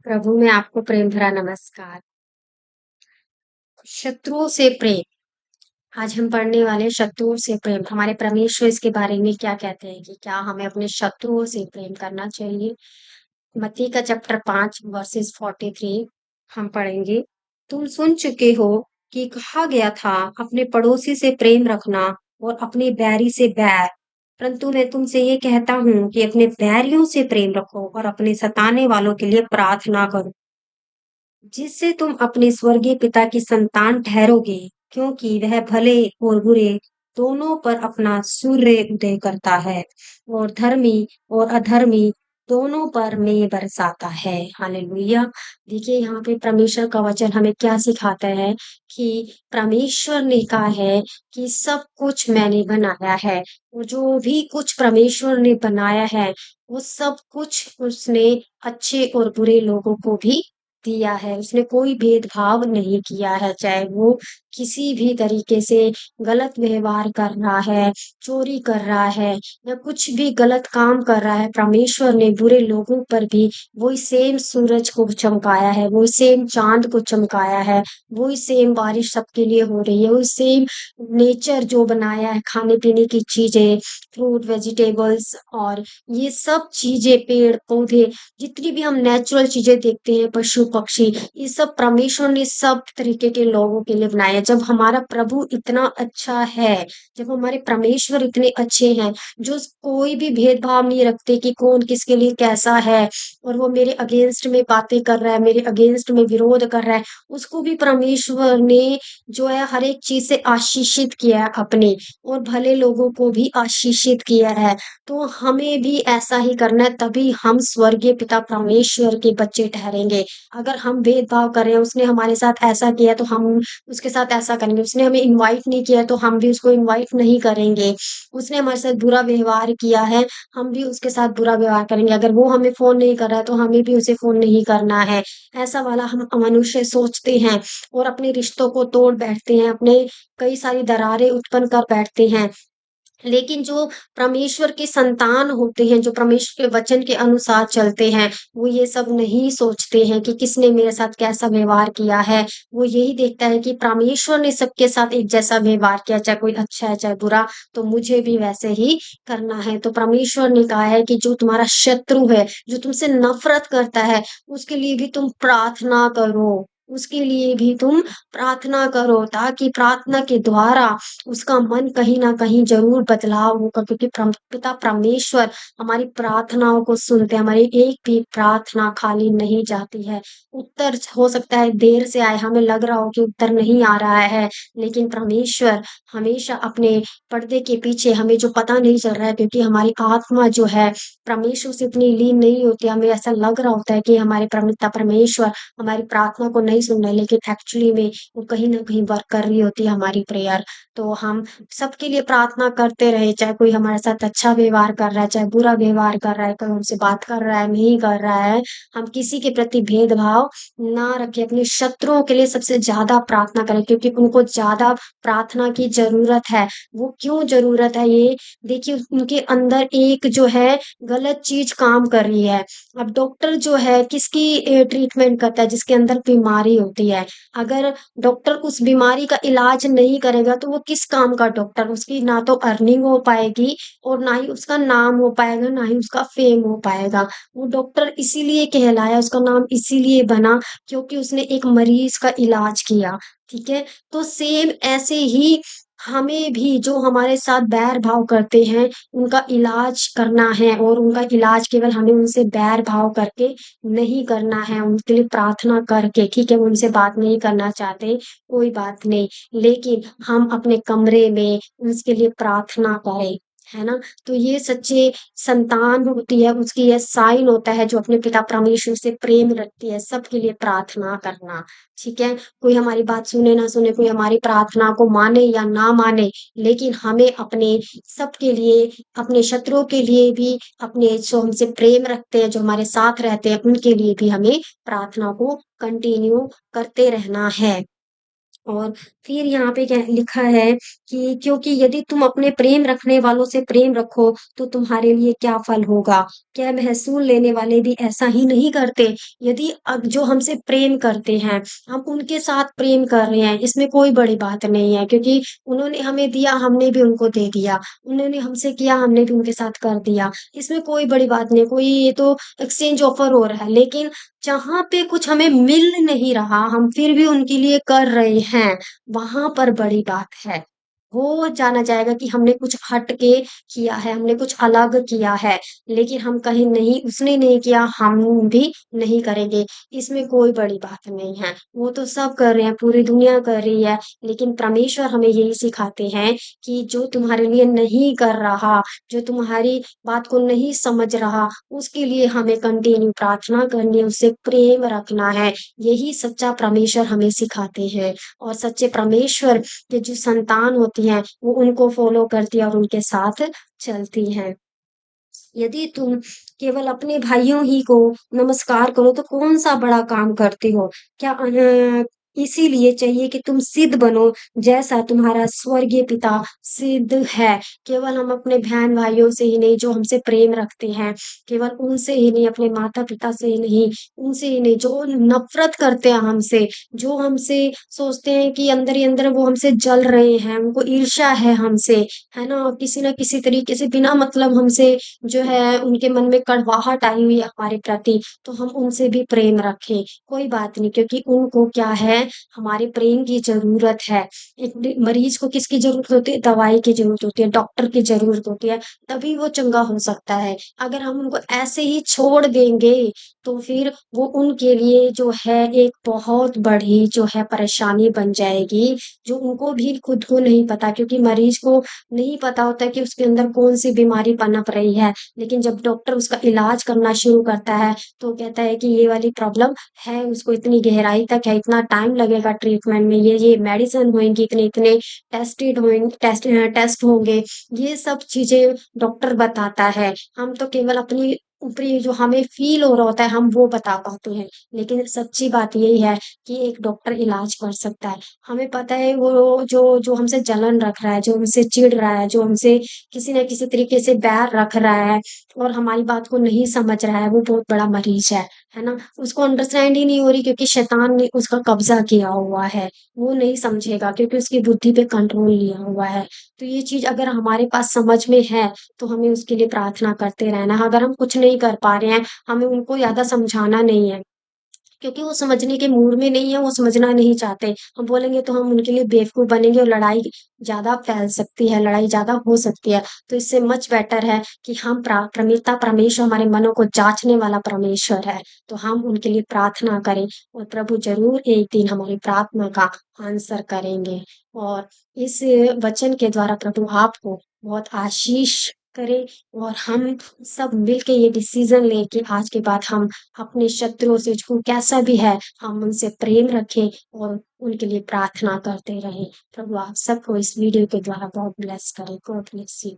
प्रभु में आपको प्रेम भरा नमस्कार। शत्रुओं से प्रेम, आज हम पढ़ने वाले हैं शत्रुओं से प्रेम। हमारे परमेश्वर इसके बारे में क्या कहते हैं कि क्या हमें अपने शत्रुओं से प्रेम करना चाहिए? मत्ती का चैप्टर 5 वर्सेस 43 हम पढ़ेंगे। तुम सुन चुके हो कि कहा गया था अपने पड़ोसी से प्रेम रखना और अपने बैरी से बैर। परंतु मैं तुमसे ये कहता हूँ कि अपने बैरियों से प्रेम रखो और अपने सताने वालों के लिए प्रार्थना करो, जिससे तुम अपने स्वर्गीय पिता की संतान ठहरोगे, क्योंकि वह भले और बुरे दोनों पर अपना सूर्य उदय करता है और धर्मी और अधर्मी दोनों पर मेघ बरसाता है। हालेलुया। देखिए यहाँ पे परमेश्वर का वचन हमें क्या सिखाता है कि परमेश्वर ने कहा है कि सब कुछ मैंने बनाया है, और जो भी कुछ परमेश्वर ने बनाया है वो सब कुछ उसने अच्छे और बुरे लोगों को भी दिया है। उसने कोई भेदभाव नहीं किया है, चाहे वो किसी भी तरीके से गलत व्यवहार कर रहा है, चोरी कर रहा है या कुछ भी गलत काम कर रहा है, परमेश्वर ने बुरे लोगों पर भी वही सेम सूरज को चमकाया है, वही सेम चाँद को चमकाया है, वही सेम बारिश सबके लिए हो रही है, वही सेम नेचर जो बनाया है, खाने-पीने की चीज़ें, फ्रूट, वेजिटेबल्स और ये सब चीज़ें, पेड़-पौधे, जितनी भी हम नेचुरल चीजें देखते हैं, पशु पक्षी, ये सब परमेश्वर ने सब तरीके के लोगों के लिए बनाया है। जब हमारा प्रभु इतना अच्छा है, जब हमारे परमेश्वर इतने अच्छे हैं, जो कोई भी भेदभाव नहीं रखते कि कौन किसके लिए कैसा है, और वो मेरे अगेंस्ट में बातें कर रहा है, मेरे अगेंस्ट में विरोध कर रहा है, उसको भी परमेश्वर ने जो है हर एक चीज से आशीषित किया है अपने, और भले लोगों को भी आशीषित किया है। तो हमें भी ऐसा ही करना है, तभी हम स्वर्गीय पिता परमेश्वर के बच्चे ठहरेंगे। अगर हम भेदभाव कर रहे हैं, उसने हमारे साथ ऐसा किया तो हम उसके साथ ऐसा करेंगे, उसने हमें इनवाइट नहीं किया तो हम भी उसको इनवाइट नहीं करेंगे, उसने हमारे साथ बुरा व्यवहार किया है, हम भी उसके साथ बुरा व्यवहार करेंगे। अगर वो हमें फ़ोन नहीं कर रहा है तो हमें भी उसे फ़ोन नहीं करना है। ऐसा वाला हम मनुष्य सोचते हैं और अपने रिश्तों को तोड़ बैठते हैं, अपने कई सारी दरारें उत्पन्न कर बैठते हैं। लेकिन जो परमेश्वर के संतान होते हैं, जो परमेश्वर के वचन के अनुसार चलते हैं, वो ये सब नहीं सोचते हैं कि किसने मेरे साथ कैसा व्यवहार किया है। वो यही देखता है कि परमेश्वर ने सबके साथ एक जैसा व्यवहार किया, चाहे कोई अच्छा है, चाहे बुरा, तो मुझे भी वैसे ही करना है। तो परमेश्वर ने कहा है कि जो तुम्हारा शत्रु है, जो तुमसे नफ़रत करता है, उसके लिए भी तुम प्रार्थना करो। उसके लिए भी तुम प्रार्थना करो, ताकि प्रार्थना के द्वारा उसका मन कहीं न कहीं ज़रूर बदलाव होगा, क्योंकि पिता परमेश्वर हमारी प्रार्थनाओं को सुनते हैं, हमारी एक भी प्रार्थना खाली नहीं जाती है। उत्तर हो सकता है देर से आए, हमें लग रहा हो कि उत्तर नहीं आ रहा है, लेकिन परमेश्वर हमेशा अपने पर्दे के पीछे, हमें जो पता नहीं चल रहा है, क्योंकि हमारी आत्मा जो है परमेश्वर से इतनी लीन नहीं होती, हमें ऐसा लग रहा होता है कि हमारे पिता परमेश्वर हमारी प्रार्थना को नहीं सुन रहे, लेकिन एक्चुअली में वो कहीं न कहीं वर्क कर रही होती है हमारी प्रेयर। तो हम सबके लिए प्रार्थना करते रहे, चाहे कोई हमारे साथ अच्छा व्यवहार कर रहा है, चाहे बुरा व्यवहार कर रहा है, कोई हमसे बात कर रहा है, नहीं कर रहा है, हम किसी के प्रति भेदभाव ना रखें, अपने शत्रुओं के लिए सबसे ज़्यादा प्रार्थना करें, क्योंकि उनको ज़्यादा प्रार्थना की ज़रूरत है। वो क्यों ज़रूरत है ये देखिए, उनके अंदर एक जो है गलत चीज़ काम कर रही है। अब डॉक्टर जो है किसकी ट्रीटमेंट करता है? जिसके अंदर बीमारी होती है। अगर डॉक्टर उस बीमारी का इलाज नहीं करेगा तो वो किस काम का डॉक्टर? उसकी ना तो अर्निंग हो पाएगी और ना ही उसका नाम हो पाएगा, ना ही उसका फेम हो पाएगा। वो डॉक्टर इसीलिए कहलाया, उसका नाम इसीलिए बना क्योंकि उसने एक मरीज़ का इलाज किया, ठीक है? तो सेम ऐसे ही हमें भी जो हमारे साथ बैर-भाव करते हैं, उनका इलाज करना है, और उनका इलाज केवल हमें उनसे बैर-भाव करके नहीं करना है, उनके लिए प्रार्थना करके, ठीक है? वो उनसे बात नहीं करना चाहते, कोई बात नहीं, लेकिन हम अपने कमरे में उसके लिए प्रार्थना करें, है ना? तो ये सच्चे संतान होती है, उसकी ये साइन होता है जो अपने पिता परमेश्वर से प्रेम रखती है, सबके लिए प्रार्थना करना, ठीक है? कोई हमारी बात सुने ना सुने, कोई हमारी प्रार्थना को माने या ना माने, लेकिन हमें अपने सबके लिए, अपने शत्रुओं के लिए भी, अपने जो हमसे प्रेम रखते हैं, जो हमारे साथ रहते हैं, उनके लिए भी हमें प्रार्थना को कंटिन्यू करते रहना है। और फिर यहाँ पे क्या लिखा है कि क्योंकि यदि तुम अपने प्रेम रखने वालों से प्रेम रखो, तो तुम्हारे लिए क्या फल होगा? क्या महसूल लेने वाले भी ऐसा ही नहीं करते? यदि अब जो हमसे प्रेम करते हैं, हम उनके साथ प्रेम कर रहे हैं, इसमें कोई बड़ी बात नहीं है क्योंकि उन्होंने हमें दिया, हमने भी उनको दे दिया। उन्होंने हमसे किया, हमने भी उनके साथ कर दिया। इसमें कोई बड़ी बात नहीं, कोई ये तो एक्सचेंज ऑफर हो रहा है। लेकिन जहाँ पे कुछ हमें मिल नहीं रहा, हम फिर भी उनके लिए कर रहे हैं, वहाँ पर बड़ी बात है। वो जाना जाएगा कि हमने कुछ हट के किया है, हमने कुछ अलग किया है, लेकिन हम कहीं नहीं उसने नहीं किया, हम भी नहीं करेंगे। इसमें कोई बड़ी बात नहीं है। वो तो सब कर रहे हैं, पूरी दुनिया कर रही है, लेकिन परमेश्वर हमें यही सिखाते हैं कि जो तुम्हारे लिए नहीं कर रहा, जो तुम्हारी बात को नहीं समझ रहा, उसके लिए हमें कंटिन्यू प्रार्थना करनी है, उससे प्रेम रखना है। यही सच्चा परमेश्वर हमें सिखाते हैं और सच्चे परमेश्वर की जो संतान होती हैं, वो उनको फ़ॉलो करती है और उनके साथ चलती हैं। यदि तुम केवल अपने भाइयों ही को नमस्कार करो तो कौन-सा बड़ा काम करते हो? क्या इसीलिए चाहिए कि तुम सिद्ध बनो जैसा तुम्हारा स्वर्गीय पिता सिद्ध है। केवल हम अपने बहन-भाइयों से ही नहीं जो हमसे प्रेम रखते हैं, केवल उनसे ही नहीं, अपने माता-पिता से ही नहीं, उनसे ही नहीं, जो नफ़रत करते हैं हमसे, जो हमसे सोचते हैं कि अंदर ही अंदर वो हमसे जल रहे हैं, उनको ईर्ष्या है हमसे, है ना? किसी न किसी तरीके से बिना मतलब हमसे जो है उनके मन में कड़वाहट आई हुई है हमारे प्रति, तो हम उनसे भी प्रेम रखें। कोई बात नहीं क्योंकि उनको क्या है, हमारे प्रेम की ज़रूरत है। एक मरीज़ को किसकी ज़रूरत होती है? दवाई की ज़रूरत होती है, डॉक्टर की ज़रूरत होती है, तभी वो चंगा हो सकता है। अगर हम उनको ऐसे ही छोड़ देंगे, तो फिर वो उनके लिए जो है एक बहुत बड़ी जो है परेशानी बन जाएगी, जो उनको भी खुद को नहीं पता क्योंकि मरीज़ को नहीं पता होता है कि उसके अंदर कौन-सी बीमारी पनप रही है। लेकिन जब डॉक्टर उसका इलाज करना शुरू करता है, तो कहता है कि ये वाली प्रॉब्लम है, उसको इतनी गहराई तक है, इतना टाइम लगेगा ट्रीटमेंट में, ये मेडिसिन होएँगी, इतने-इतने टेस्ट होंगे। ये सब चीज़ें डॉक्टर बताता है। हम तो केवल अपनी ऊपरी जो हमें फ़ील हो रहा होता है, हम वो बता पाते हैं। लेकिन सच्ची बात यही है कि एक डॉक्टर इलाज कर सकता है। हमें पता है वो जो जो हमसे जलन रख रहा है, जो हमसे चिढ़ रहा है, जो हमसे किसी न किसी तरीके से बैर रख रहा है और हमारी बात को नहीं समझ रहा है, वो बहुत बड़ा मरीज़ है ना? उसको अंडरस्टैंड ही नहीं हो रही क्योंकि शैतान ने उसका कब्ज़ा किया हुआ है। वो नहीं समझेगा क्योंकि उसकी बुद्धि पे कंट्रोल लिया हुआ है। तो ये चीज़ अगर हमारे पास समझ में है, तो हमें उसके लिए प्रार्थना करते रहना है। अगर हम कुछ नहीं कर पा रहे हैं, हमें उनको ज़्यादा समझाना नहीं है। क्योंकि वो समझने के मूड में नहीं है, वो समझना नहीं चाहते। हम बोलेंगे तो हम उनके लिए बेवकूफ़ बनेंगे और लड़ाई ज़्यादा फैल सकती है, लड़ाई ज़्यादा हो सकती है। तो इससे मच बेटर है कि हम परमेश्वर हमारे मनों को जाँचने वाला परमेश्वर है, तो हम उनके लिए प्रार्थना करें और प्रभु ज़रूर एक दिन हमारी प्रार्थना का आंसर करेंगे। और इस वचन के द्वारा प्रभु आपको बहुत आशीष करे और हम सब मिलके ये डिसीज़न लें कि आज के बाद हम अपने शत्रुओं से जो कैसा भी है, हम उनसे प्रेम रखें और उनके लिए प्रार्थना करते रहें। प्रभु आप सबको इस वीडियो के द्वारा बहुत ब्लेस करे। God bless you.